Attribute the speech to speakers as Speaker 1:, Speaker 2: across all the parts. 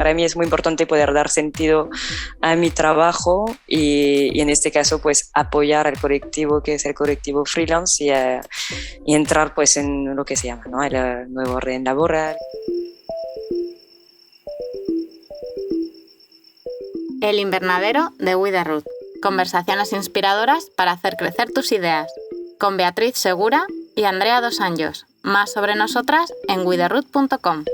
Speaker 1: para mí es muy importante poder dar sentido a mi trabajo y en este caso pues apoyar al colectivo que es el colectivo freelance y entrar pues en lo que se llama, ¿no?, el nuevo orden laboral.
Speaker 2: El invernadero de We The Root. Conversaciones inspiradoras para hacer crecer tus ideas. Con Beatriz Segura y Andrea Dos Anjos. Más sobre nosotras en wetherroot.com.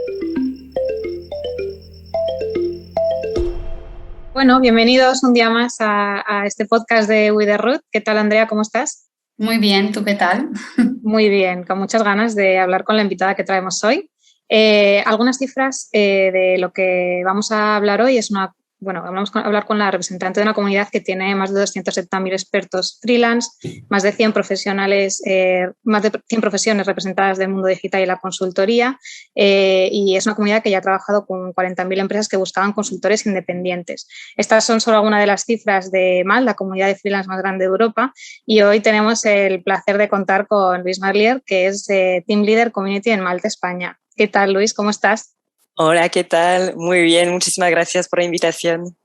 Speaker 3: Bueno, bienvenidos un día más a este podcast de We The Root. ¿Qué tal, Andrea? ¿Cómo estás?
Speaker 4: Muy bien, ¿tú qué tal?
Speaker 3: Muy bien, con muchas ganas de hablar con la invitada que traemos hoy. Algunas cifras de lo que vamos a hablar hoy es vamos a hablar con la representante de una comunidad que tiene más de 270.000 expertos freelance, más de 100 profesionales, más de 100 profesiones representadas del mundo digital y la consultoría, y es una comunidad que ya ha trabajado con 40.000 empresas que buscaban consultores independientes. Estas son solo algunas de las cifras de MAL, la comunidad de freelance más grande de Europa, y hoy tenemos el placer de contar con Luis Marlier, que es Team Leader Community en Malta, España. ¿Qué tal, Luis? ¿Cómo estás?
Speaker 1: Hola, ¿qué tal? Muy bien, muchísimas gracias por la invitación.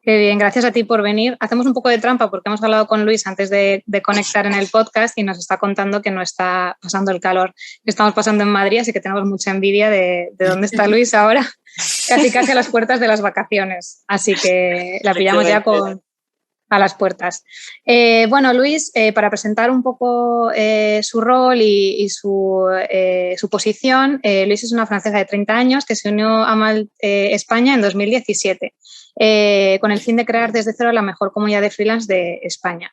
Speaker 3: Qué bien, gracias a ti por venir. Hacemos un poco de trampa porque hemos hablado con Luis antes de conectar en el podcast y nos está contando que no está pasando el calor que estamos pasando en Madrid, así que tenemos mucha envidia de dónde está Luis ahora, casi a las puertas de las vacaciones. Así que la pillamos ya a las puertas. Bueno, Luis, para presentar un poco su rol y su posición, Luis es una francesa de 30 años que se unió a MAL España en 2017. Con el fin de crear desde cero la mejor comunidad de freelance de España.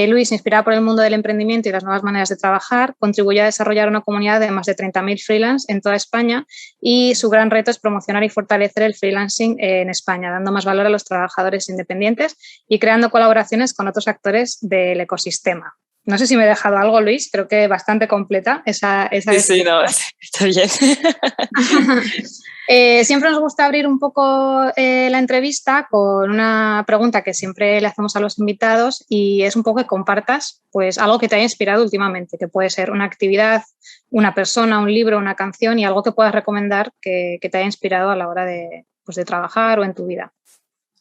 Speaker 3: Luis, inspirada por el mundo del emprendimiento y las nuevas maneras de trabajar, contribuyó a desarrollar una comunidad de más de 30.000 freelance en toda España y su gran reto es promocionar y fortalecer el freelancing en España, dando más valor a los trabajadores independientes y creando colaboraciones con otros actores del ecosistema. No sé si me he dejado algo, Luis, creo que bastante completa esa
Speaker 1: Sí, no, está bien.
Speaker 3: Siempre nos gusta abrir un poco la entrevista con una pregunta que siempre le hacemos a los invitados y es un poco que compartas pues, algo que te haya inspirado últimamente, que puede ser una actividad, una persona, un libro, una canción y algo que puedas recomendar que te haya inspirado a la hora de trabajar o en tu vida.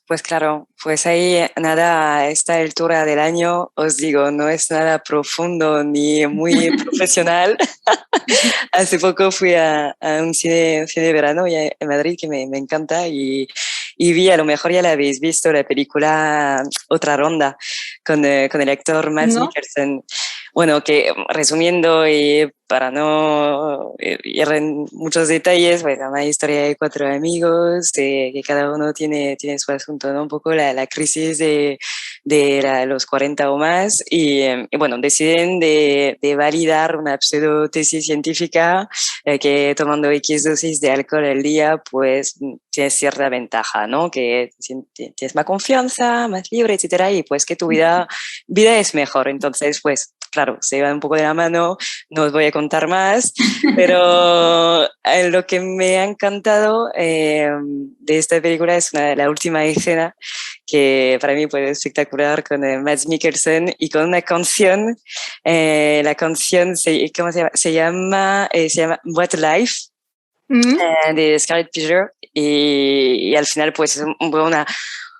Speaker 1: Pues claro, pues ahí nada, a esta altura del año os digo, no es nada profundo ni muy profesional. Hace poco fui a un cine de verano en Madrid que me encanta y vi, a lo mejor ya la habéis visto, la película Otra Ronda con el actor Mads Mikkelsen. Bueno, que resumiendo y para no ir en muchos detalles, pues una historia de 4 amigos, que cada uno tiene su asunto, ¿no? Un poco la crisis de los 40 o más y bueno, deciden de validar una pseudo tesis científica que tomando X dosis de alcohol al día, pues tienes cierta ventaja, ¿no? Que tienes más confianza, más libre, etcétera, y pues que tu vida es mejor. Entonces, pues claro, se va un poco de la mano, no os voy a contar más, pero lo que me ha encantado de esta película es la última escena, que para mí fue espectacular, con Mads Mikkelsen y con una canción. La canción, ¿cómo se llama? Se llama What Life, de Scarlett Pleasure, y al final pues es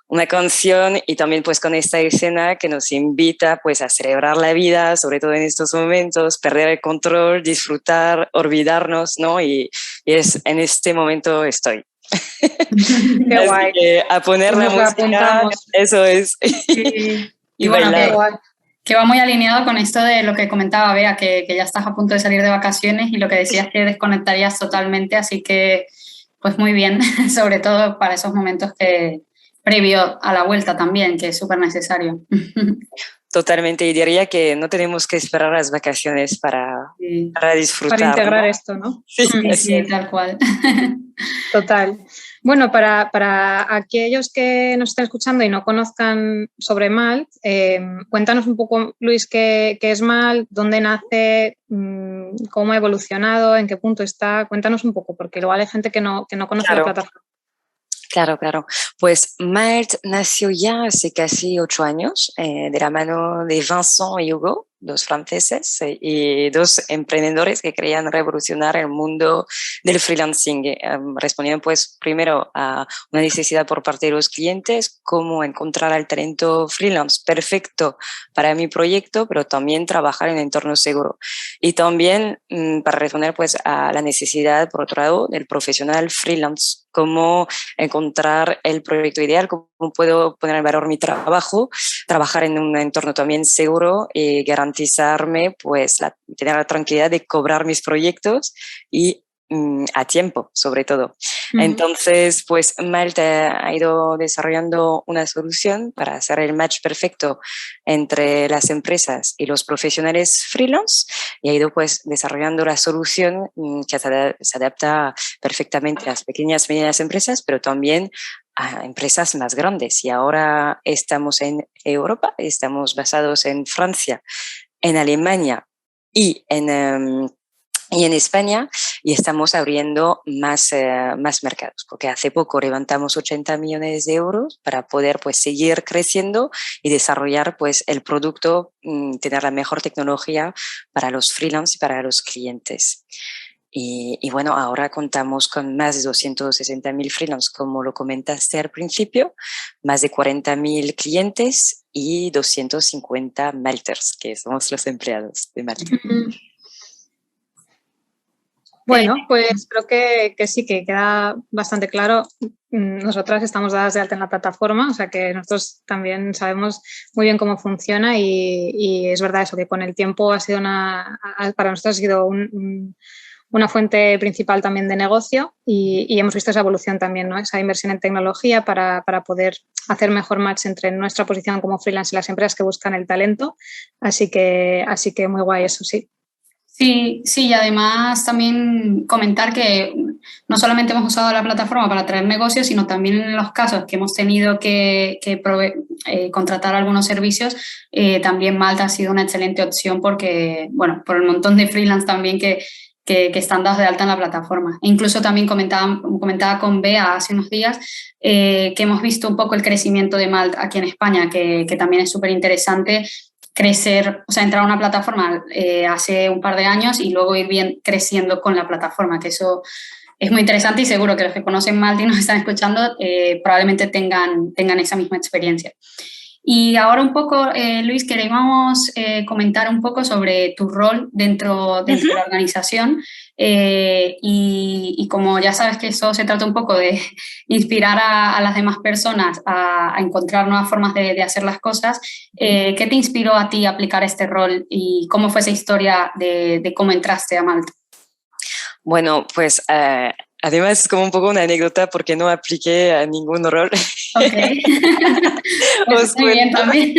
Speaker 1: una canción y también pues con esta escena que nos invita pues a celebrar la vida, sobre todo en estos momentos, perder el control, disfrutar, olvidarnos, ¿no? Y es en este momento estoy.
Speaker 3: Qué
Speaker 1: Así
Speaker 3: guay.
Speaker 1: que a poner la música,
Speaker 3: apuntamos.
Speaker 1: eso es.
Speaker 4: Y bueno, que va muy alineado con esto de lo que comentaba Bea, que ya estás a punto de salir de vacaciones y lo que decías que desconectarías totalmente, así que pues muy bien, sobre todo para esos momentos que previo a la vuelta también, que es súper necesario.
Speaker 1: Totalmente, y diría que no tenemos que esperar las vacaciones para disfrutar.
Speaker 3: Para integrar,
Speaker 1: ¿no?
Speaker 3: esto, ¿no?
Speaker 4: Sí, tal cual.
Speaker 3: Total. Bueno, para aquellos que nos estén escuchando y no conozcan sobre MAL, cuéntanos un poco, Luis, qué es MAL, dónde nace, cómo ha evolucionado, en qué punto está. Cuéntanos un poco, porque igual hay gente que no conoce la plataforma.
Speaker 1: Claro. Pues MAL nació ya hace casi 8 años, de la mano de Vincent y Hugo, dos franceses y dos emprendedores que querían revolucionar el mundo del freelancing. Respondían pues primero a una necesidad por parte de los clientes, cómo encontrar el talento freelance perfecto para mi proyecto, pero también trabajar en un entorno seguro. Y también para responder pues a la necesidad, por otro lado, del profesional freelance, cómo encontrar el proyecto ideal, cómo puedo poner en valor mi trabajo, trabajar en un entorno también seguro y garantizarme, pues, tener la tranquilidad de cobrar mis proyectos y a tiempo, sobre todo. Entonces, pues Malt ha ido desarrollando una solución para hacer el match perfecto entre las empresas y los profesionales freelance y ha ido pues desarrollando la solución que se adapta perfectamente a las pequeñas y medianas empresas, pero también a empresas más grandes. Y ahora estamos en Europa, estamos basados en Francia, en Alemania y en España, y estamos abriendo más mercados, porque hace poco levantamos 80 millones de euros para poder pues seguir creciendo y desarrollar pues el producto, tener la mejor tecnología para los freelance y para los clientes. Y bueno, ahora contamos con más de 260.000 freelance, como lo comentaste al principio, más de 40.000 clientes y 250 malters, que somos los empleados de Malta.
Speaker 3: Bueno, pues creo que sí, que queda bastante claro. Nosotras estamos dadas de alta en la plataforma, o sea que nosotros también sabemos muy bien cómo funciona y es verdad eso, que con el tiempo ha sido para nosotros ha sido una fuente principal también de negocio y hemos visto esa evolución también, ¿no? Esa inversión en tecnología para poder hacer mejor match entre nuestra posición como freelance y las empresas que buscan el talento. Así que muy guay eso, sí.
Speaker 4: Sí, y además también comentar que no solamente hemos usado la plataforma para traer negocios, sino también en los casos que hemos tenido que contratar algunos servicios, también Malta ha sido una excelente opción porque, bueno, por el montón de freelance también que están dados de alta en la plataforma. E incluso también comentaba con Bea hace unos días que hemos visto un poco el crecimiento de Malta aquí en España, que también es súper interesante crecer, o sea, entrar a una plataforma hace un par de años y luego ir bien creciendo con la plataforma, que eso es muy interesante y seguro que los que conocen Malta y nos están escuchando probablemente tengan esa misma experiencia. Y ahora un poco, Luis, queríamos comentar un poco sobre tu rol dentro de la organización y como ya sabes que eso se trata un poco de inspirar a las demás personas a encontrar nuevas formas de hacer las cosas, ¿qué te inspiró a ti a aplicar este rol y cómo fue esa historia de cómo entraste a Malta?
Speaker 1: Bueno, pues además es como un poco una anécdota porque no apliqué a ningún rol.
Speaker 4: Ok. Pues muy bien también.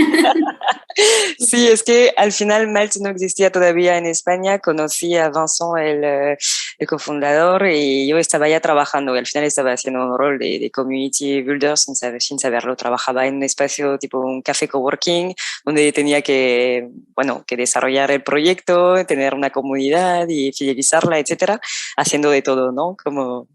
Speaker 1: Sí, es que al final Malt no existía todavía en España. Conocí a Vincent, el cofundador, y yo estaba ya trabajando. Y al final estaba haciendo un rol de community builder sin saberlo. Trabajaba en un espacio tipo un café coworking donde tenía que desarrollar el proyecto, tener una comunidad y fidelizarla, etcétera, haciendo de todo, ¿no? Como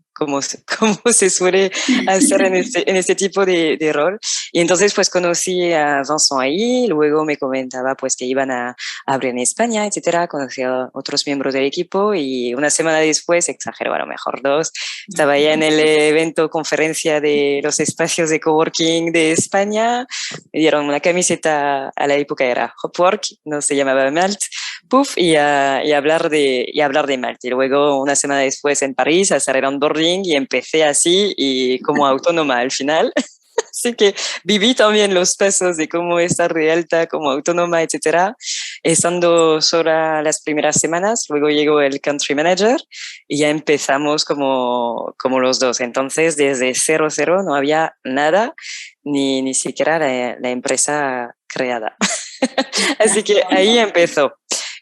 Speaker 1: se suele hacer en este tipo de rol. Y entonces pues conocí a Vincent ahí, luego me comentaba pues que iban a abrir en España, etcétera, conocí a otros miembros del equipo y una semana después, exagero, a lo mejor 2, estaba ya en el evento conferencia de los espacios de coworking de España, me dieron una camiseta, a la época era Hopwork, no se llamaba Malt, puff, y hablar de Malt. Y luego una semana después en París a hacer el onboarding y empecé así y como autónoma al final. Así que viví también los pasos de cómo estar de alta como autónoma, etcétera, estando sola las primeras semanas. Luego llegó el country manager y ya empezamos como los dos. Entonces, desde 0 no había nada, ni siquiera la empresa creada. Así que ahí empezó.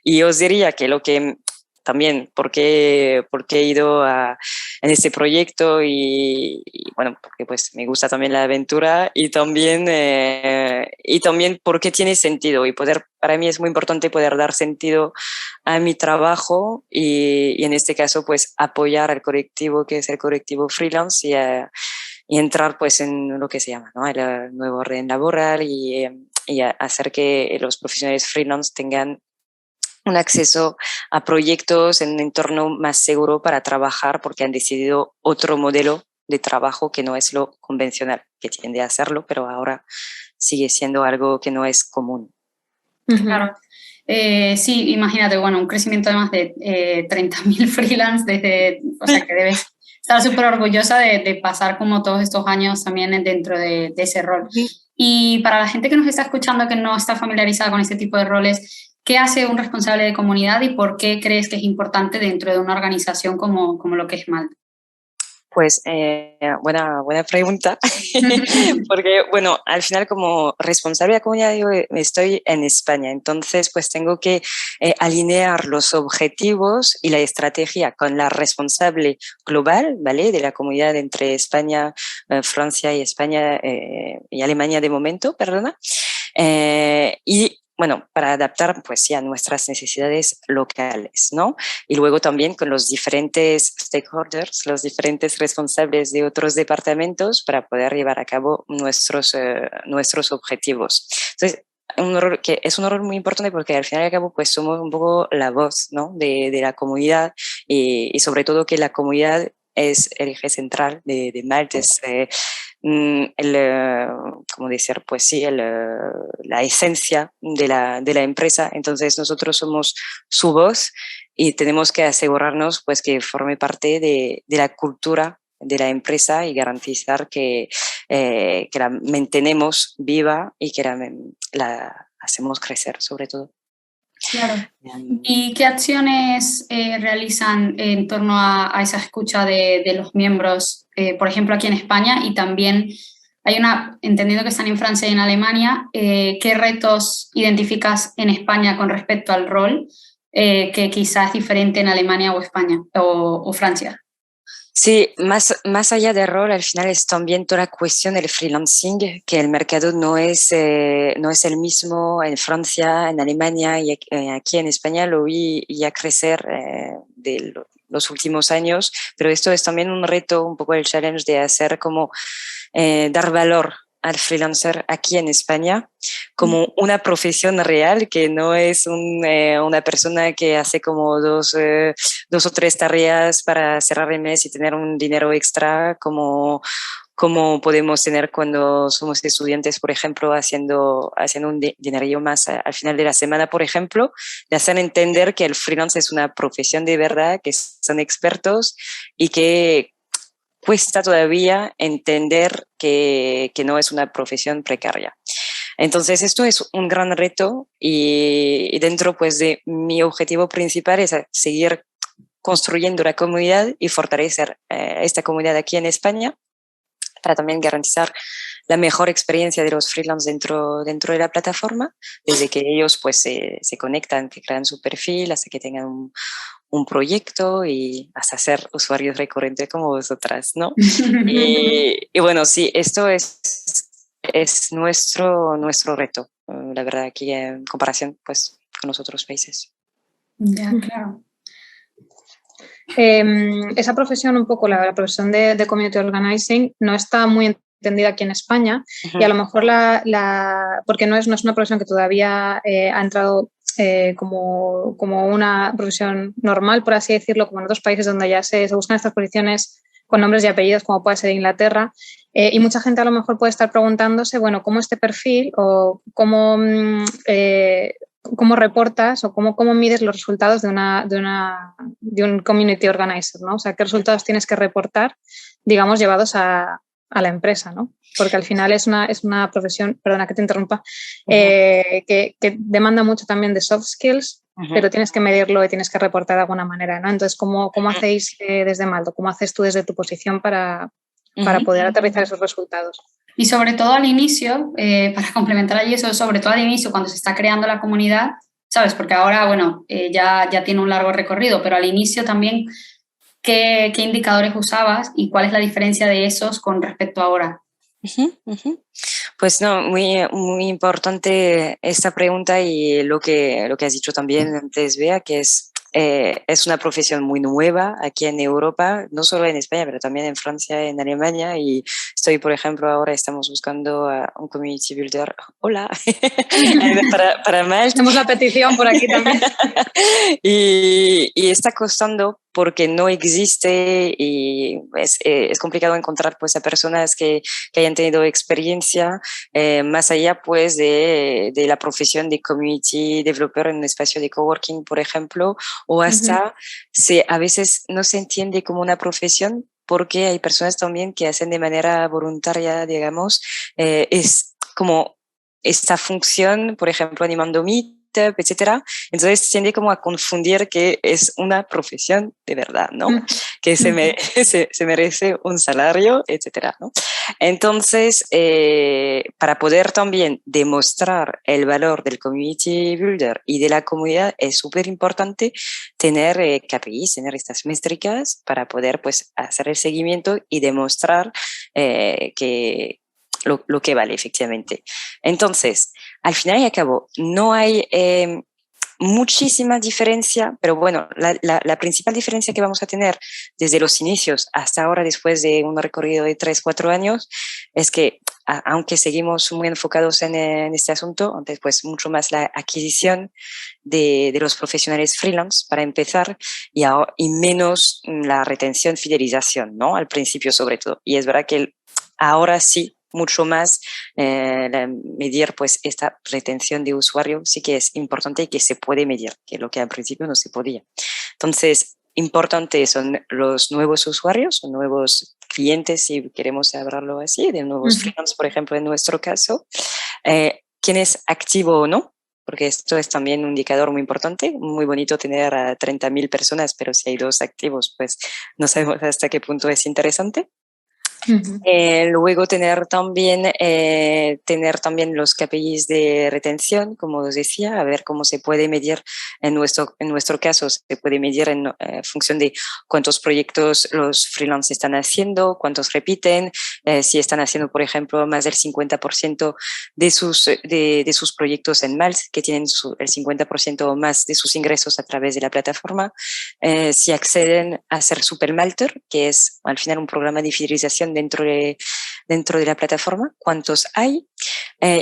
Speaker 1: Y os diría que lo que también, porque he ido en este proyecto y bueno, porque pues me gusta también la aventura y también porque tiene sentido y para mí es muy importante poder dar sentido a mi trabajo y en este caso pues apoyar al colectivo que es el colectivo freelance y entrar pues en lo que se llama, ¿no? El nuevo orden laboral y hacer que los profesionales freelance tengan un acceso a proyectos en un entorno más seguro para trabajar porque han decidido otro modelo de trabajo que no es lo convencional, que tiende a hacerlo, pero ahora sigue siendo algo que no es común.
Speaker 4: Claro. Sí, imagínate, bueno, un crecimiento de más de 30.000 freelance o sea, que debes estar súper orgullosa de pasar como todos estos años también dentro de ese rol. Y para la gente que nos está escuchando, que no está familiarizada con este tipo de roles, ¿qué hace un responsable de comunidad y por qué crees que es importante dentro de una organización como lo que es Malta?
Speaker 1: Pues buena pregunta, porque bueno, al final como responsable de la comunidad yo estoy en España, entonces pues tengo que alinear los objetivos y la estrategia con la responsable global, ¿vale? De la comunidad entre España, Francia y España y Alemania de momento, perdona. Y bueno, para adaptar pues sí a nuestras necesidades locales, ¿no? Y luego también con los diferentes stakeholders, los diferentes responsables de otros departamentos para poder llevar a cabo nuestros objetivos. Entonces, que es un rol muy importante porque al final y al cabo pues somos un poco la voz, ¿no? de la comunidad y sobre todo que la comunidad es el eje central de Malta, es ¿cómo decir? Pues sí, la esencia de la empresa. Entonces nosotros somos su voz y tenemos que asegurarnos pues que forme parte de la cultura de la empresa y garantizar que la mantenemos viva y que la hacemos crecer sobre todo.
Speaker 4: Claro. ¿Y qué acciones realizan en torno a esa escucha de los miembros, por ejemplo, aquí en España? Y también entendiendo que están en Francia y en Alemania, ¿qué retos identificas en España con respecto al rol que quizás es diferente en Alemania o España o Francia?
Speaker 1: Sí, más allá del rol, al final es también toda la cuestión del freelancing, que el mercado no es el mismo en Francia, en Alemania y aquí en España lo vi ya crecer de los últimos años, pero esto es también un reto, un poco el challenge de hacer como dar valor al freelancer aquí en España como una profesión real, que no es una persona que hace como dos o tres tareas para cerrar el mes y tener un dinero extra como podemos tener cuando somos estudiantes, por ejemplo, haciendo un dinerillo más al final de la semana, por ejemplo, de hacer entender que el freelance es una profesión de verdad, que son expertos y que cuesta todavía entender que no es una profesión precaria. Entonces, esto es un gran reto y dentro pues, de mi objetivo principal es seguir construyendo la comunidad y fortalecer esta comunidad aquí en España para también garantizar la mejor experiencia de los freelance dentro de la plataforma, desde que ellos pues, se conectan, que crean su perfil, hasta que tengan un proyecto y hasta ser usuarios recurrentes como vosotras, ¿no? y bueno, sí, esto es nuestro reto, la verdad, aquí en comparación pues, con los otros países.
Speaker 4: Ya, claro.
Speaker 3: Esa profesión, un poco la profesión de Community Organizing, no está muy entendida aquí en España y a lo mejor porque no es una profesión que todavía ha entrado como una profesión normal, por así decirlo, como en otros países donde ya se buscan estas posiciones con nombres y apellidos, como puede ser Inglaterra, y mucha gente a lo mejor puede estar preguntándose, bueno, ¿cómo este perfil o cómo reportas o cómo mides los resultados de un community organizer, ¿no? O sea, ¿qué resultados tienes que reportar, digamos, llevados a la empresa, ¿no? Porque al final es una profesión, perdona que te interrumpa, que demanda mucho también de soft skills, pero tienes que medirlo y tienes que reportar de alguna manera, ¿no? Entonces, ¿cómo hacéis desde Malta? ¿Cómo haces tú desde tu posición para poder aterrizar esos resultados?
Speaker 4: Y sobre todo al inicio, para complementar allí eso, sobre todo al inicio, cuando se está creando la comunidad, ¿sabes? Porque ahora, bueno, ya tiene un largo recorrido, pero al inicio también, ¿qué indicadores usabas y cuál es la diferencia de esos con respecto a ahora?
Speaker 1: Pues no, muy, muy importante esta pregunta y lo que has dicho también antes, Bea, que es es una profesión muy nueva aquí en Europa, no solo en España, pero también en Francia, en Alemania. Y estoy, por ejemplo, ahora estamos buscando a un community builder. Hola, para Malta.
Speaker 3: Tenemos la petición por aquí también.
Speaker 1: y está costando porque no existe y es complicado encontrar pues a personas que hayan tenido experiencia más allá pues de la profesión de community developer en un espacio de coworking, por ejemplo, o hasta a veces no se entiende como una profesión porque hay personas también que hacen de manera voluntaria, digamos, es como esta función, por ejemplo, animando meetup, etcétera. Entonces tiende como a confundir que es una profesión de verdad, ¿no? Que se merece un salario, etcétera, ¿no? Entonces, para poder también demostrar el valor del community builder y de la comunidad, es súper importante tener KPIs, tener estas métricas para poder pues hacer el seguimiento y demostrar que lo que vale efectivamente. Entonces, al final y al cabo, no hay muchísima diferencia, pero bueno, la principal diferencia que vamos a tener desde los inicios hasta ahora, después de un recorrido de 3-4 años, es que aunque seguimos muy enfocados en este asunto, antes pues mucho más la adquisición de los profesionales freelance para empezar y menos la retención, fidelización, ¿no? Al principio sobre todo. Y es verdad que ahora sí, mucho más medir pues esta retención de usuario sí que es importante y que se puede medir, que es lo que al principio no se podía. Entonces, importante son los nuevos usuarios, nuevos clientes, si queremos hablarlo así, de nuevos freelance, por ejemplo, en nuestro caso, quién es activo o no, porque esto es también un indicador muy importante, muy bonito tener a 30.000 personas, pero si hay 2 activos, pues no sabemos hasta qué punto es interesante. Luego tener también los KPIs de retención, como os decía, a ver cómo se puede medir en nuestro caso, se puede medir en función de cuántos proyectos los freelance están haciendo, cuántos repiten, si están haciendo, por ejemplo, más del 50% de sus proyectos en Malt, que tienen el 50% o más de sus ingresos a través de la plataforma, si acceden a ser Supermalter, que es al final un programa de fidelización dentro de la plataforma, cuántos hay.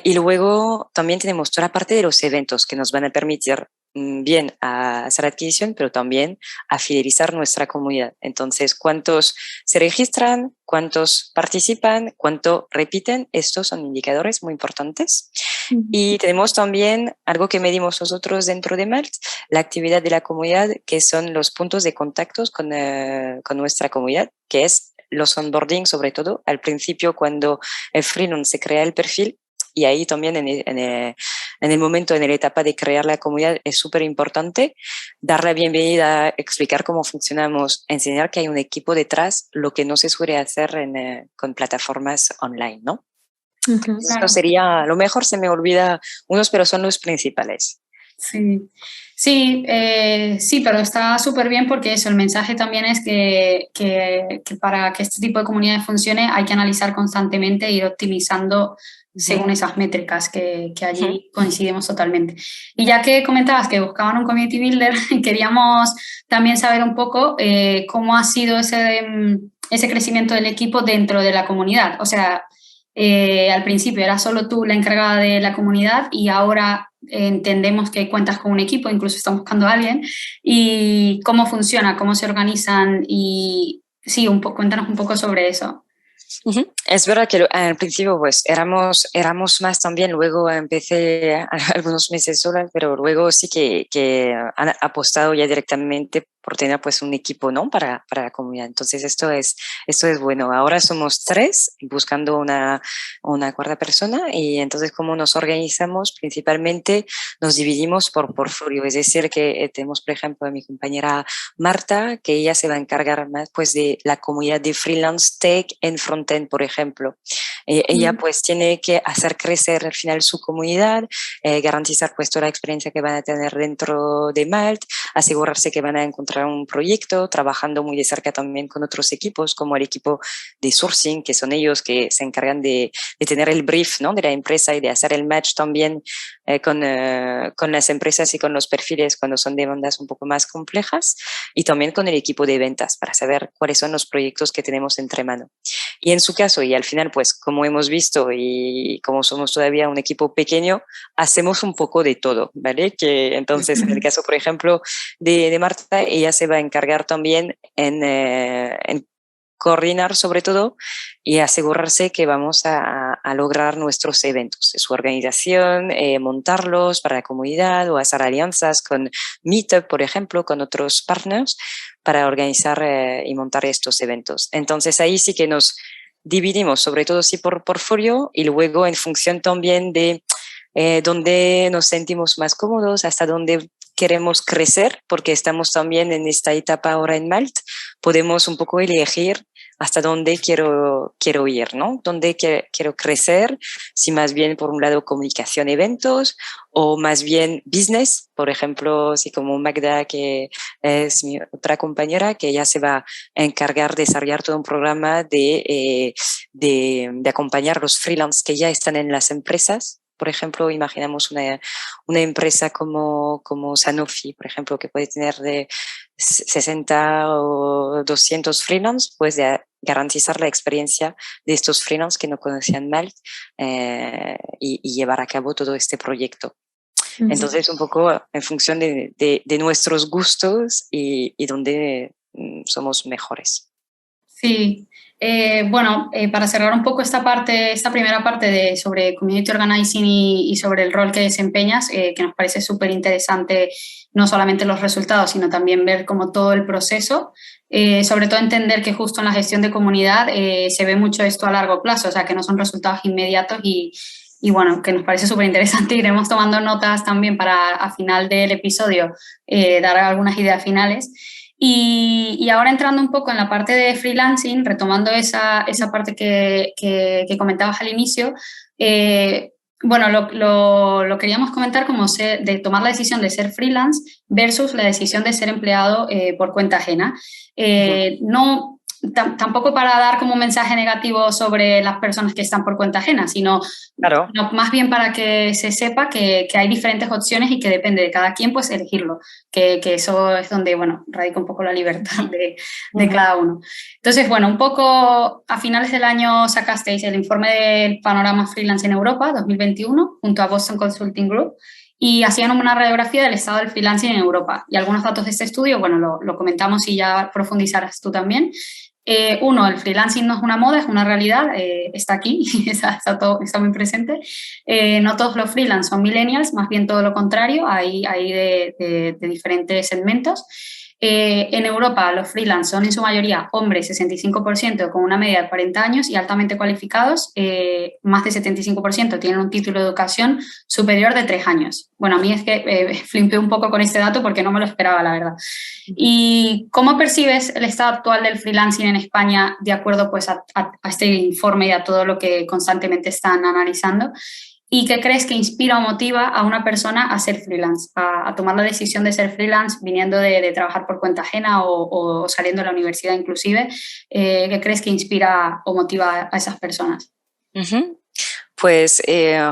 Speaker 1: Y luego también tenemos toda la parte de los eventos que nos van a permitir bien a hacer adquisición, pero también a fidelizar nuestra comunidad. Entonces, ¿cuántos se registran? ¿Cuántos participan? ¿Cuánto repiten? Estos son indicadores muy importantes. Y tenemos también algo que medimos nosotros dentro de Malt, la actividad de la comunidad, que son los puntos de contactos con nuestra comunidad, que es los onboarding, sobre todo al principio cuando el freelance se crea el perfil. Y ahí también en el momento, en la etapa de crear la comunidad, es súper importante dar la bienvenida, explicar cómo funcionamos, enseñar que hay un equipo detrás, lo que no se suele hacer con plataformas online, ¿no? Esto sería, lo mejor se me olvida unos, pero son los principales.
Speaker 4: Sí, pero está súper bien porque eso, el mensaje también es que para que este tipo de comunidades funcione hay que analizar constantemente e ir optimizando según esas métricas que allí coincidimos totalmente. Y ya que comentabas que buscaban un community builder, queríamos también saber un poco cómo ha sido ese crecimiento del equipo dentro de la comunidad. O sea, al principio era solo tú la encargada de la comunidad y ahora entendemos que cuentas con un equipo, incluso están buscando a alguien. ¿Y cómo funciona? ¿Cómo se organizan? Y sí, cuéntanos un poco sobre eso.
Speaker 1: Es verdad que al principio pues éramos más también, luego empecé algunos meses sola, pero luego sí que han apostado ya directamente por tener pues un equipo, ¿no? Para la comunidad. Entonces esto es bueno. Ahora somos 3 buscando una cuarta persona y entonces cómo nos organizamos, principalmente nos dividimos por portfolio, es decir que tenemos por ejemplo a mi compañera Marta, que ella se va a encargar más pues de la comunidad de freelance tech en frontend, por ejemplo. Ella pues tiene que hacer crecer al final su comunidad, garantizar pues toda la experiencia que van a tener dentro de Malt, asegurarse que van a encontrar un proyecto, trabajando muy de cerca también con otros equipos, como el equipo de sourcing, que son ellos que se encargan de tener el brief, ¿no?, de la empresa y de hacer el match también con las empresas y con los perfiles cuando son demandas un poco más complejas, y también con el equipo de ventas para saber cuáles son los proyectos que tenemos entre mano. Y en su caso, y al final, pues como hemos visto y como somos todavía un equipo pequeño, hacemos un poco de todo, ¿vale? Que entonces, en el caso, por ejemplo, de Marta, ella se va a encargar también en coordinar sobre todo y asegurarse que vamos a lograr nuestros eventos, su organización, montarlos para la comunidad o hacer alianzas con Meetup, por ejemplo, con otros partners para organizar y montar estos eventos. Entonces ahí sí que nos dividimos, sobre todo sí por portfolio y luego en función también de dónde nos sentimos más cómodos, hasta dónde queremos crecer, porque estamos también en esta etapa ahora en Malt, podemos un poco elegir hasta dónde quiero ir, ¿no? Dónde quiero crecer, si más bien por un lado comunicación, eventos, o más bien business, por ejemplo, si como Magda, que es mi otra compañera, que ella se va a encargar de desarrollar todo un programa de acompañar los freelance que ya están en las empresas. Por ejemplo, imaginamos una empresa como Sanofi, por ejemplo, que puede tener de 60 o 200 freelance, pues de garantizar la experiencia de estos freelance que no conocían Malt y llevar a cabo todo este proyecto. Entonces, un poco en función de nuestros gustos y donde somos mejores.
Speaker 4: Sí. Para cerrar un poco esta primera parte sobre community organizing y sobre el rol que desempeñas, que nos parece súper interesante, no solamente los resultados, sino también ver como todo el proceso, sobre todo entender que justo en la gestión de comunidad se ve mucho esto a largo plazo, o sea, que no son resultados inmediatos y bueno, que nos parece súper interesante. Iremos tomando notas también para a final del episodio dar algunas ideas finales. Y ahora entrando un poco en la parte de freelancing, retomando esa parte que comentabas al inicio, lo queríamos comentar como de tomar la decisión de ser freelance versus la decisión de ser empleado por cuenta ajena. Tampoco para dar como un mensaje negativo sobre las personas que están por cuenta ajena, sino más bien para que se sepa que hay diferentes opciones y que depende de cada quien pues elegirlo, que eso es donde radica un poco la libertad de cada uno. Entonces, un poco a finales del año sacasteis el informe del panorama freelance en Europa 2021 junto a Boston Consulting Group y hacían una radiografía del estado del freelancing en Europa y algunos datos de este estudio, lo comentamos y ya profundizarás tú también. Uno, el freelancing no es una moda, es una realidad, está aquí, está muy presente. No todos los freelance son millennials, más bien todo lo contrario, hay de diferentes segmentos. En Europa los freelance son en su mayoría hombres, 65%, con una media de 40 años y altamente cualificados, más de 75% tienen un título de educación superior de 3 años. Bueno, a mí es que flipé un poco con este dato porque no me lo esperaba, la verdad. ¿Y cómo percibes el estado actual del freelancing en España de acuerdo pues, a este informe y a todo lo que constantemente están analizando? ¿Y qué crees que inspira o motiva a una persona a ser freelance, a tomar la decisión de ser freelance viniendo de trabajar por cuenta ajena o saliendo de la universidad inclusive? ¿Qué crees que inspira o motiva a esas personas?
Speaker 1: Pues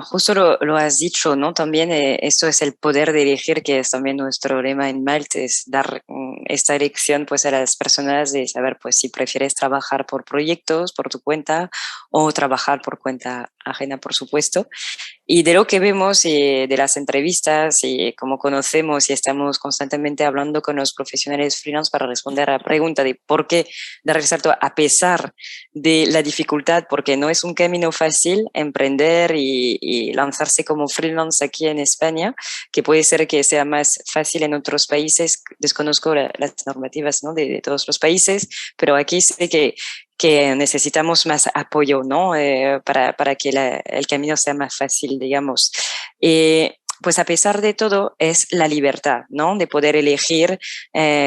Speaker 1: justo lo has dicho, ¿no? También esto es el poder de elegir, que es también nuestro lema en Malt, es dar esta elección pues a las personas de saber pues si prefieres trabajar por proyectos, por tu cuenta o trabajar por cuenta ajena, por supuesto. Y de lo que vemos y de las entrevistas y como conocemos y estamos constantemente hablando con los profesionales freelance para responder a la pregunta de por qué dar el salto a pesar de la dificultad, porque no es un camino fácil emprender y lanzarse como freelance aquí en España, que puede ser que sea más fácil en otros países. Desconozco las normativas, ¿no?, de todos los países, pero aquí sé que necesitamos más apoyo, ¿no? Para que el camino sea más fácil, digamos. Pues a pesar de todo es la libertad, ¿no?, de poder elegir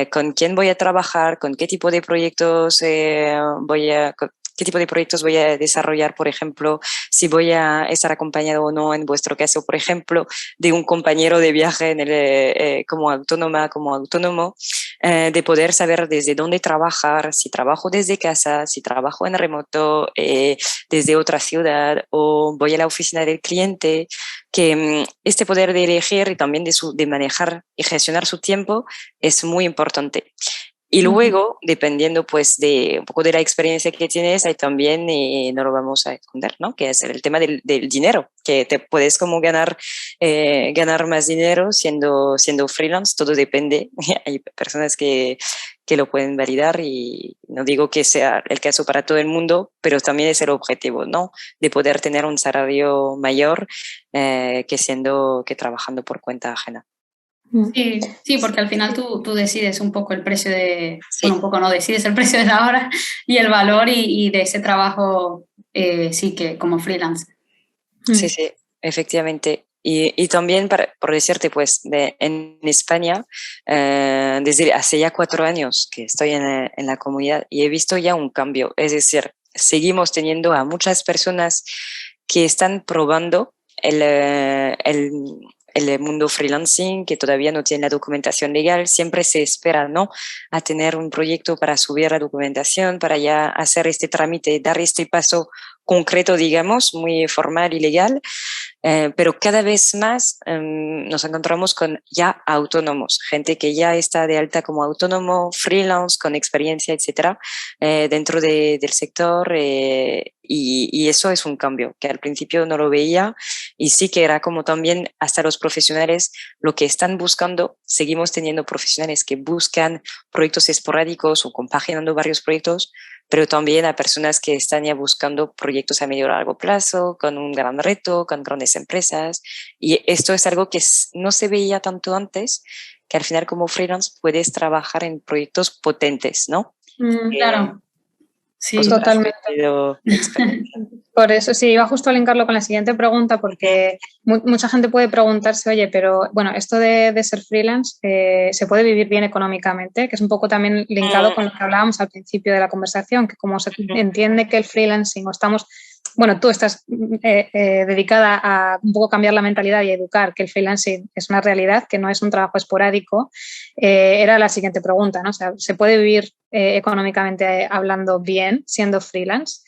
Speaker 1: con quién voy a trabajar, con qué tipo de proyectos qué tipo de proyectos voy a desarrollar, por ejemplo, si voy a estar acompañado o no, en vuestro caso, por ejemplo, de un compañero de viaje como autónoma, como autónomo, de poder saber desde dónde trabajar, si trabajo desde casa, si trabajo en remoto, desde otra ciudad o voy a la oficina del cliente, que este poder de elegir y también de manejar y gestionar su tiempo es muy importante. Y luego, dependiendo pues de un poco de la experiencia que tienes, ahí también no lo vamos a esconder, ¿no? Que es el tema del dinero, que te puedes como ganar más dinero siendo freelance, todo depende. Hay personas que lo pueden validar y no digo que sea el caso para todo el mundo, pero también es el objetivo, ¿no? De poder tener un salario mayor que trabajando por cuenta ajena.
Speaker 4: Sí, porque al final tú decides un poco el precio bueno, un poco no, decides el precio de la hora y el valor y de ese trabajo, sí que como freelance.
Speaker 1: Sí, efectivamente. Y también, por decirte, pues, en España, desde hace ya 4 años que estoy en la comunidad y he visto ya un cambio. Es decir, seguimos teniendo a muchas personas que están probando el mundo freelancing, que todavía no tienen la documentación legal. Siempre se espera, ¿no?, a tener un proyecto para subir la documentación, para ya hacer este trámite, dar este paso concreto, digamos, muy formal y legal, pero cada vez más nos encontramos con ya autónomos, gente que ya está de alta como autónomo, freelance, con experiencia, etcétera, dentro del sector, y eso es un cambio que al principio no lo veía, y sí que era como también hasta los profesionales lo que están buscando. Seguimos teniendo profesionales que buscan proyectos esporádicos o compaginando varios proyectos, pero también a personas que están ya buscando proyectos a medio y largo plazo, con un gran reto, con grandes empresas. Y esto es algo que no se veía tanto antes, que al final como freelance puedes trabajar en proyectos potentes, ¿no?
Speaker 4: Claro. Sí,
Speaker 3: totalmente. Por eso, sí, iba justo a linkarlo con la siguiente pregunta, porque mucha gente puede preguntarse, oye, pero bueno, esto de ser freelance, ¿se puede vivir bien económicamente? Que es un poco también linkado con lo que hablábamos al principio de la conversación, que como se entiende que el freelancing, tú estás dedicada a un poco cambiar la mentalidad y educar que el freelancing es una realidad, que no es un trabajo esporádico, era la siguiente pregunta, ¿no? O sea, ¿se puede vivir económicamente hablando bien siendo freelance?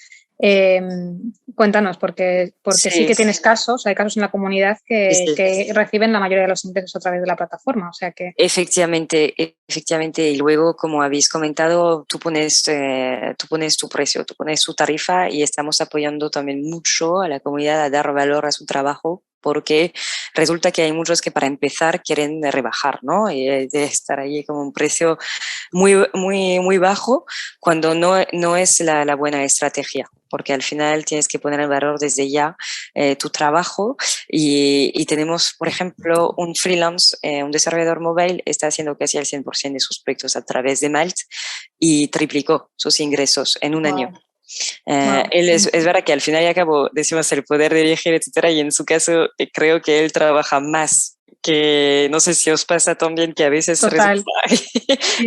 Speaker 3: Cuéntanos, porque sí que tienes casos, hay casos en la comunidad que reciben la mayoría de los ingresos a través de la plataforma, o sea que...
Speaker 1: Efectivamente, y luego, como habéis comentado, tú pones tu precio, tú pones tu tarifa, y estamos apoyando también mucho a la comunidad a dar valor a su trabajo, porque resulta que hay muchos que para empezar quieren rebajar, ¿no? Y de estar ahí como un precio muy, muy, muy bajo, cuando no es la buena estrategia, porque al final tienes que poner en valor desde ya tu trabajo, y tenemos, por ejemplo, un freelance, un desarrollador móvil, está haciendo casi el 100% de sus proyectos a través de Malt y triplicó sus ingresos en un año. Él es verdad que al final y al cabo decimos el poder de elegir, etcétera, y en su caso creo que él trabaja más, que no sé si os pasa también que a veces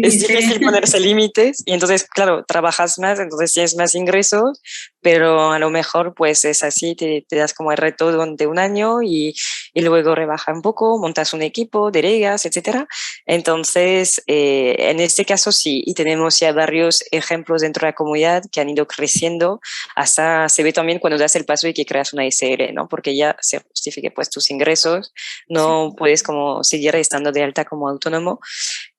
Speaker 1: es difícil ponerse límites, y entonces claro, trabajas más, entonces tienes más ingresos, pero a lo mejor pues es así, te das como el reto durante un año y luego rebaja un poco, montas un equipo, delegas, etcétera. Entonces en este caso sí, y tenemos ya varios ejemplos dentro de la comunidad que han ido creciendo, hasta se ve también cuando das el paso y que creas una SL, ¿no? Porque ya se justifique pues tus ingresos, no puedes como seguir estando de alta como autónomo.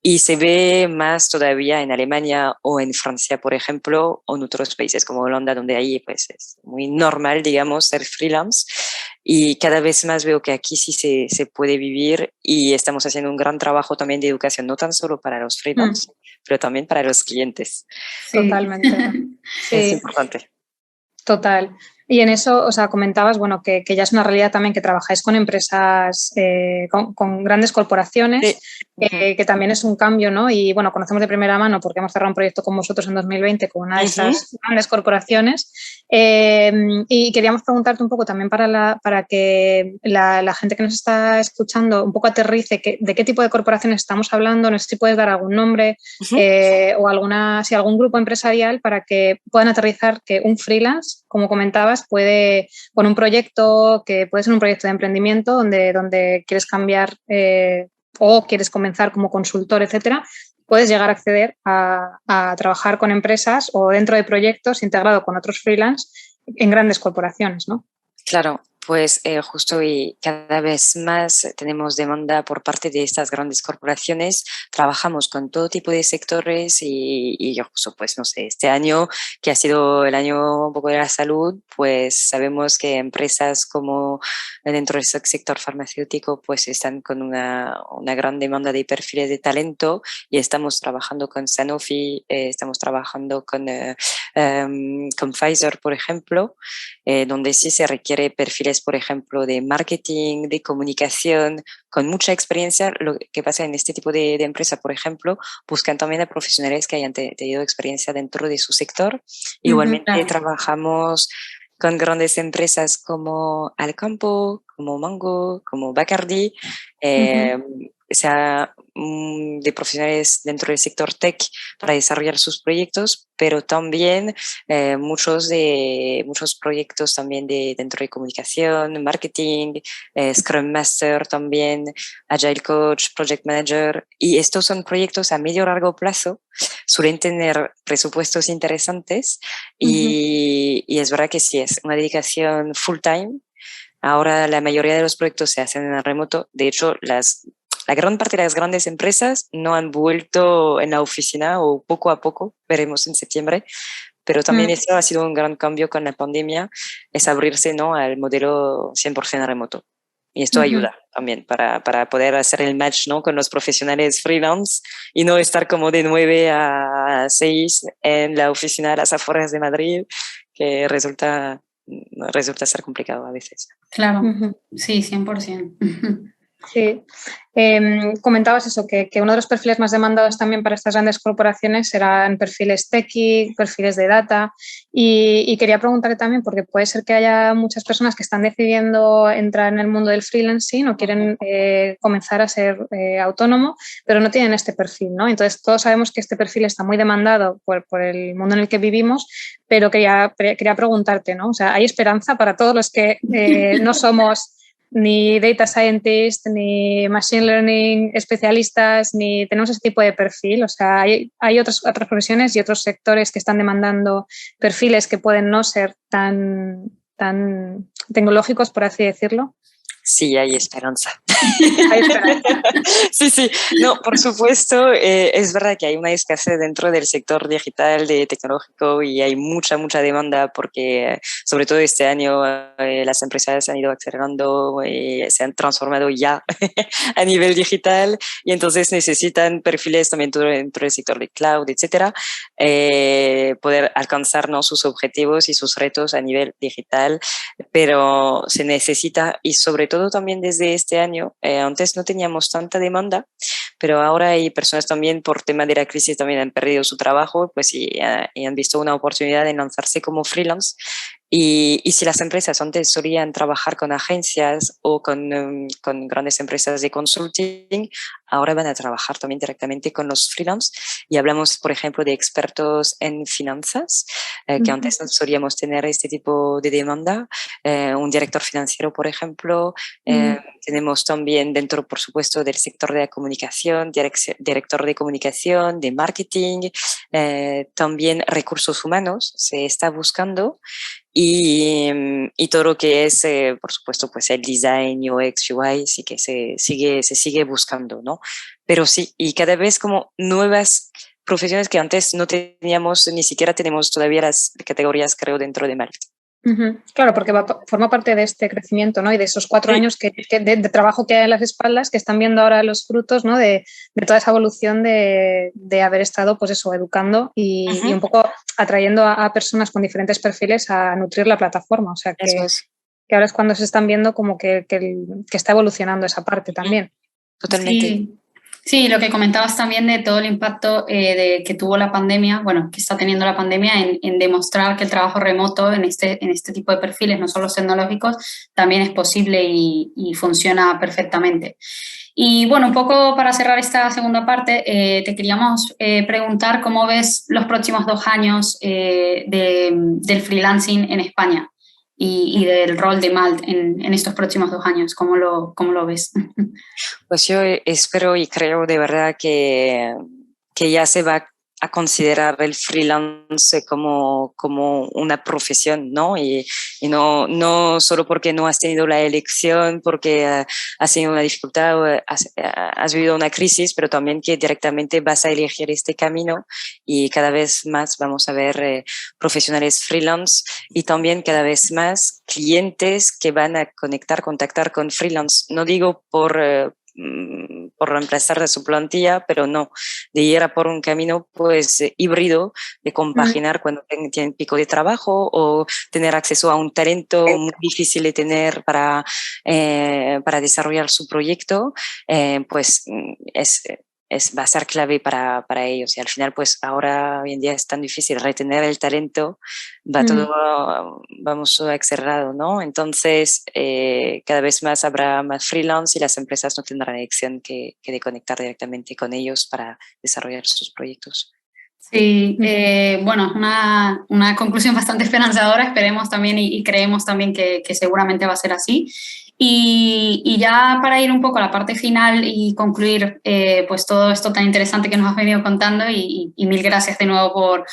Speaker 1: Y se ve más todavía en Alemania o en Francia, por ejemplo, o en otros países como Holanda, donde ahí pues es muy normal, digamos, ser freelance. Y cada vez más veo que aquí sí se puede vivir, y estamos haciendo un gran trabajo también de educación, no tan solo para los freelance, pero también para los clientes.
Speaker 3: Totalmente.
Speaker 1: Es importante.
Speaker 3: Total. Y en eso, o sea, comentabas, bueno, que ya es una realidad también que trabajáis con empresas, con grandes corporaciones,
Speaker 1: Sí.
Speaker 3: que también es un cambio, ¿no? Y bueno, conocemos de primera mano porque hemos cerrado un proyecto con vosotros en 2020 con una de estas grandes corporaciones. Y queríamos preguntarte un poco también para que la gente que nos está escuchando un poco aterrice de qué tipo de corporaciones estamos hablando, no sé si puedes dar algún nombre o si algún grupo empresarial para que puedan aterrizar que un freelance, como comentabas, puede, con un proyecto que puede ser un proyecto de emprendimiento donde quieres cambiar o quieres comenzar como consultor, etcétera, puedes llegar a acceder a trabajar con empresas o dentro de proyectos integrado con otros freelance en grandes corporaciones, ¿no?
Speaker 1: Claro, pues justo y cada vez más tenemos demanda por parte de estas grandes corporaciones. Trabajamos con todo tipo de sectores y justo, pues no sé, este año que ha sido el año un poco de la salud, pues sabemos que empresas como dentro del sector farmacéutico pues están con una gran demanda de perfiles de talento y estamos trabajando con Sanofi, estamos trabajando con Pfizer, por ejemplo, donde sí se requiere perfiles, por ejemplo, de marketing, de comunicación, con mucha experiencia. Lo que pasa en este tipo de empresa, por ejemplo, buscan también a profesionales que hayan tenido experiencia dentro de su sector. Igualmente trabajamos con grandes empresas como Alcampo, como Mango, como Bacardi, o sea, de profesionales dentro del sector tech para desarrollar sus proyectos, pero también muchos proyectos también dentro de comunicación, marketing, Scrum Master también, Agile Coach, Project Manager, y estos son proyectos a medio largo plazo, suelen tener presupuestos interesantes y es verdad que sí, es una dedicación full time. Ahora la mayoría de los proyectos se hacen en remoto, de hecho la gran parte de las grandes empresas no han vuelto en la oficina o poco a poco, veremos en septiembre, pero también esto ha sido un gran cambio con la pandemia, es abrirse, ¿no?, al modelo 100% remoto. Y esto ayuda también para poder hacer el match, ¿no?, con los profesionales freelance y no estar como de 9 a 6 en la oficina a las afueras de Madrid, que resulta ser complicado a veces.
Speaker 4: Claro, sí, 100%.
Speaker 3: Sí. Comentabas eso, que uno de los perfiles más demandados también para estas grandes corporaciones eran perfiles techie, perfiles de data y quería preguntarle también, porque puede ser que haya muchas personas que están decidiendo entrar en el mundo del freelancing o quieren comenzar a ser autónomo, pero no tienen este perfil, ¿no? Entonces todos sabemos que este perfil está muy demandado por el mundo en el que vivimos, pero quería preguntarte, ¿no? O sea, ¿hay esperanza para todos los que no somos ni data scientist, ni machine learning especialistas, ni tenemos ese tipo de perfil? O sea, hay otras profesiones y otros sectores que están demandando perfiles que pueden no ser tan tecnológicos, por así decirlo.
Speaker 1: Sí, hay esperanza. Hay esperanza. Sí. No, por supuesto, es verdad que hay una escasez dentro del sector digital, tecnológico, y hay mucha demanda porque, sobre todo este año, las empresas han ido acelerando, se han transformado ya a nivel digital y entonces necesitan perfiles también dentro del sector de cloud, etcétera, poder alcanzar, ¿no?, sus objetivos y sus retos a nivel digital, pero se necesita, y sobre todo también desde este año, antes no teníamos tanta demanda, pero ahora hay personas también por tema de la crisis también han perdido su trabajo, pues y han visto una oportunidad de lanzarse como freelance. Y si las empresas antes solían trabajar con agencias o con grandes empresas de consulting, ahora van a trabajar también directamente con los freelance. Y hablamos, por ejemplo, de expertos en finanzas, que antes no solíamos tener este tipo de demanda. Un director financiero, por ejemplo. Tenemos también dentro, por supuesto, del sector de la comunicación, director de comunicación, de marketing, también recursos humanos se está buscando. Y todo lo que es, por supuesto, pues el design, UX, UI, sí que se sigue buscando, ¿no? Pero sí, y cada vez como nuevas profesiones que antes no teníamos, ni siquiera tenemos todavía las categorías, creo, dentro de marketing.
Speaker 3: Claro, porque forma parte de este crecimiento, ¿no? Y de esos 4 años de trabajo que hay en las espaldas, que están viendo ahora los frutos, ¿no? De toda esa evolución de haber estado, pues eso, educando y un poco atrayendo a personas con diferentes perfiles a nutrir la plataforma. O sea, que ahora es cuando se están viendo como que está evolucionando esa parte también.
Speaker 1: Totalmente.
Speaker 4: Sí, lo que comentabas también de todo el impacto que tuvo la pandemia, bueno, que está teniendo la pandemia en demostrar que el trabajo remoto en este tipo de perfiles, no solo los tecnológicos, también es posible y funciona perfectamente. Y bueno, un poco para cerrar esta segunda parte, te queríamos preguntar cómo ves los próximos 2 años del freelancing en España y del rol de Malt en estos próximos 2 años. ¿Cómo lo ves?
Speaker 1: Pues yo espero y creo de verdad que ya se va a considerar el freelance como una profesión, ¿no? Y no solo porque no has tenido la elección, porque has tenido una dificultad o has vivido una crisis, pero también que directamente vas a elegir este camino y cada vez más vamos a ver profesionales freelance y también cada vez más clientes que van a contactar con freelance. No digo por reemplazar de su plantilla, pero no, de ir a por un camino pues híbrido, de compaginar cuando tienen pico de trabajo o tener acceso a un talento muy difícil de tener para desarrollar su proyecto, pues va a ser clave para ellos. Y al final, pues ahora hoy en día es tan difícil retener el talento, vamos todo acelerado, ¿no? Entonces, cada vez más habrá más freelance y las empresas no tendrán elección que de conectar directamente con ellos para desarrollar sus proyectos.
Speaker 4: Sí, bueno, una conclusión bastante esperanzadora, esperemos también y creemos también que seguramente va a ser así. Y ya para ir un poco a la parte final y concluir pues todo esto tan interesante que nos has venido contando y mil gracias de nuevo por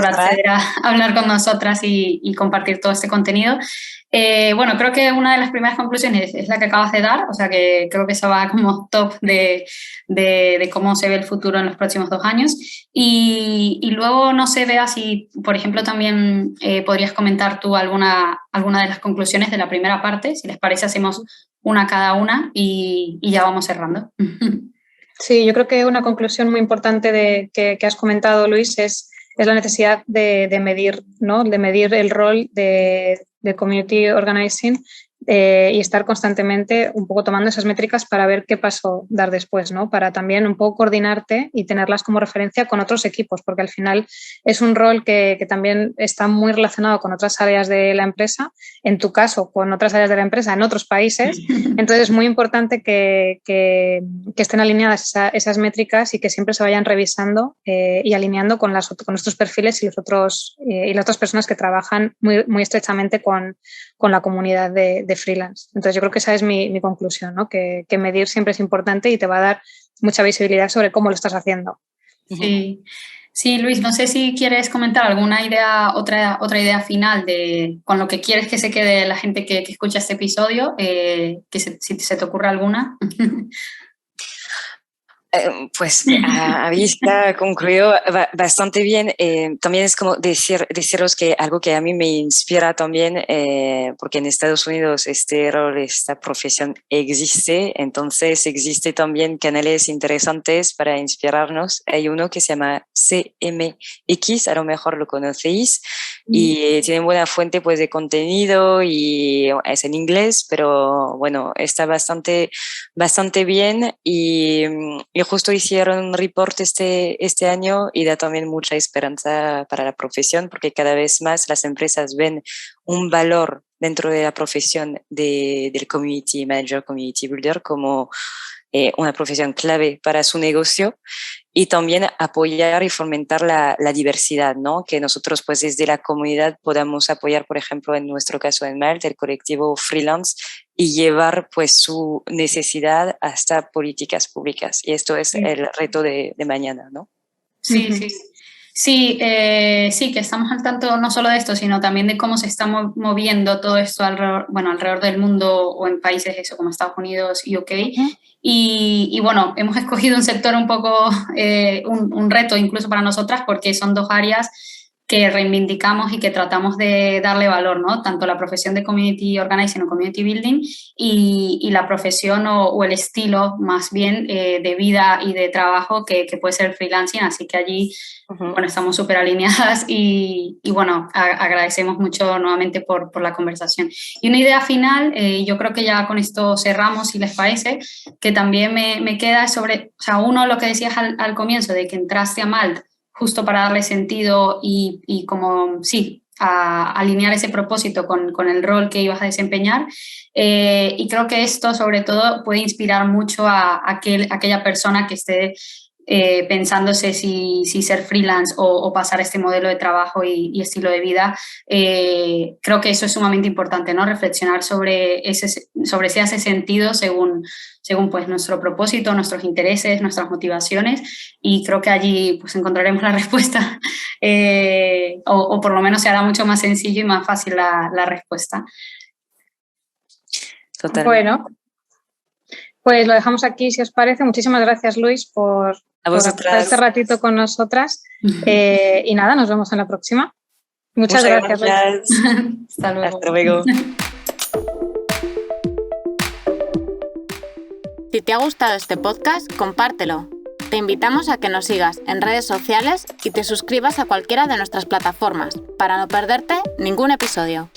Speaker 4: acceder a hablar con nosotras y compartir todo este contenido. Bueno, creo que una de las primeras conclusiones es la que acabas de dar, o sea que creo que esa va como top de cómo se ve el futuro en los próximos 2 años. Y luego no sé, Bea, si por ejemplo también podrías comentar tú alguna de las conclusiones de la primera parte, si les parece hacemos una cada una y ya vamos cerrando.
Speaker 3: Sí, yo creo que una conclusión muy importante que has comentado, Luis, es la necesidad de medir, ¿no? De medir el rol de community organizing y estar constantemente un poco tomando esas métricas para ver qué paso dar después, ¿no? Para también un poco coordinarte y tenerlas como referencia con otros equipos, porque al final es un rol que también está muy relacionado con otras áreas de la empresa, en tu caso con otras áreas de la empresa en otros países, entonces es muy importante que estén alineadas esas métricas y que siempre se vayan revisando y alineando con nuestros perfiles y las otras personas que trabajan muy, muy estrechamente con la comunidad de freelance. Entonces yo creo que esa es mi conclusión, ¿no? Que medir siempre es importante y te va a dar mucha visibilidad sobre cómo lo estás haciendo.
Speaker 4: Sí, Luis, no sé si quieres comentar alguna idea, otra idea final con lo que quieres que se quede la gente que escucha este episodio, si se te ocurre alguna.
Speaker 1: Pues a vista concluyó bastante bien. También es como deciros que algo que a mí me inspira también, porque en Estados Unidos este rol, esta profesión existe, entonces existe también canales interesantes para inspirarnos. Hay uno que se llama CMX, a lo mejor lo conocéis, y tiene buena fuente pues de contenido y es en inglés, pero bueno, está bastante bien y justo hicieron un report este año y da también mucha esperanza para la profesión porque cada vez más las empresas ven un valor dentro de la profesión del community manager, community builder como una profesión clave para su negocio y también apoyar y fomentar la diversidad, ¿no? Que nosotros pues desde la comunidad podamos apoyar, por ejemplo, en nuestro caso en Malt, el colectivo freelance y llevar pues su necesidad hasta políticas públicas. Y esto es el reto de mañana, ¿no?
Speaker 4: Sí, sí. Sí, que estamos al tanto no solo de esto, sino también de cómo se está moviendo todo esto alrededor del mundo o en países eso, como Estados Unidos y UK. Y bueno, hemos escogido un sector un poco, un reto incluso para nosotras porque son 2 áreas que reivindicamos y que tratamos de darle valor, ¿no? Tanto la profesión de Community Organizing o Community Building y la profesión o el estilo más bien de vida y de trabajo que puede ser freelancing, así que allí bueno, estamos súper alineadas y bueno, agradecemos mucho nuevamente por la conversación. Y una idea final, yo creo que ya con esto cerramos, si les parece, que también me queda sobre, o sea, uno, lo que decías al comienzo, de que entraste a Malt justo para darle sentido y como, sí, a alinear ese propósito con el rol que ibas a desempeñar. Y creo que esto, sobre todo, puede inspirar mucho a aquella persona que esté pensándose si ser freelance o pasar este modelo de trabajo y estilo de vida. Creo que eso es sumamente importante, ¿no? Reflexionar sobre si hace sentido según pues, nuestro propósito, nuestros intereses, nuestras motivaciones, y creo que allí pues, encontraremos la respuesta o por lo menos se hará mucho más sencillo y más fácil la respuesta.
Speaker 3: Totalmente. Bueno, pues lo dejamos aquí, si os parece. Muchísimas gracias, Luis, por estar este ratito con nosotras. Y nada, nos vemos en la próxima. Muchas gracias.
Speaker 4: Hasta luego.
Speaker 1: Hasta luego.
Speaker 2: Si te ha gustado este podcast, compártelo. Te invitamos a que nos sigas en redes sociales y te suscribas a cualquiera de nuestras plataformas para no perderte ningún episodio.